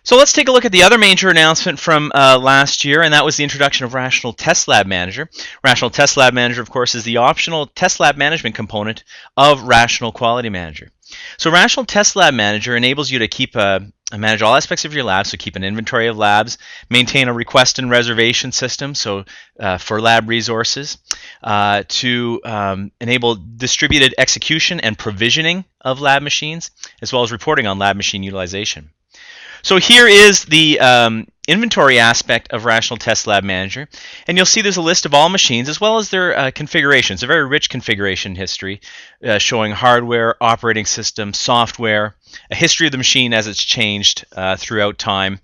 So let's take a look at the other major announcement from last year, and that was the introduction of Rational Test Lab Manager. Rational Test Lab Manager, of course, is the optional test lab management component of Rational Quality Manager. So Rational Test Lab Manager enables you to keep manage all aspects of your lab, so keep an inventory of labs, maintain a request and reservation system, so for lab resources, to enable distributed execution and provisioning of lab machines, as well as reporting on lab machine utilization. So here is the inventory aspect of Rational Test Lab Manager, and you'll see there's a list of all machines as well as their configurations, a very rich configuration history showing hardware, operating system, software, a history of the machine as it's changed throughout time,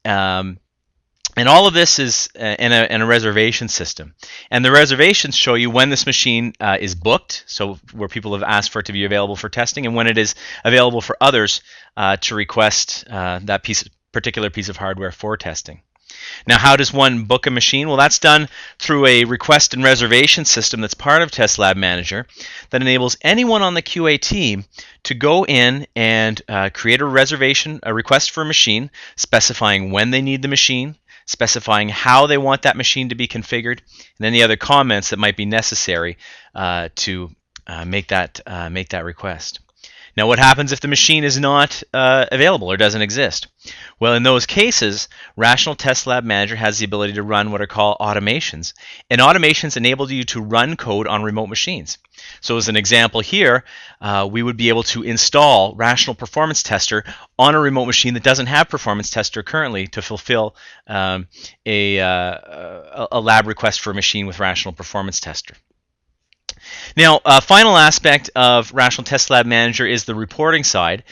and all of this is in a reservation system. And the reservations show you when this machine is booked, so where people have asked for it to be available for testing, and when it is available for others to request that particular piece of hardware for testing. Now, how does one book a machine? Well, that's done through a request and reservation system that's part of Test Lab Manager that enables anyone on the QA team to go in and create a reservation, a request for a machine, specifying when they need the machine, specifying how they want that machine to be configured, and any other comments that might be necessary to make that request. Now, what happens if the machine is not available or doesn't exist? Well, in those cases, Rational Test Lab Manager has the ability to run what are called automations, and automations enable you to run code on remote machines. So as an example here, we would be able to install Rational Performance Tester on a remote machine that doesn't have Performance Tester currently to fulfill a lab request for a machine with Rational Performance Tester. Now, a final aspect of Rational Test Lab Manager is the reporting side,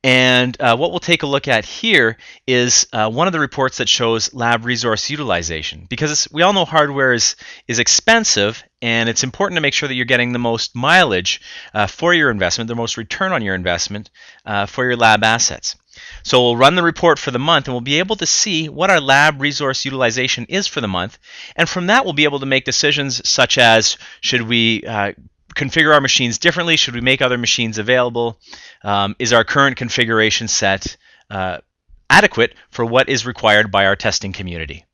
and what we'll take a look at here is one of the reports that shows lab resource utilization, because we all know hardware is expensive, and it's important to make sure that you're getting the most mileage for your investment, the most return on your investment for your lab assets. So we'll run the report for the month, and we'll be able to see what our lab resource utilization is for the month, and from that we'll be able to make decisions such as, should we configure our machines differently? Should we make other machines available? Is our current configuration set adequate for what is required by our testing community?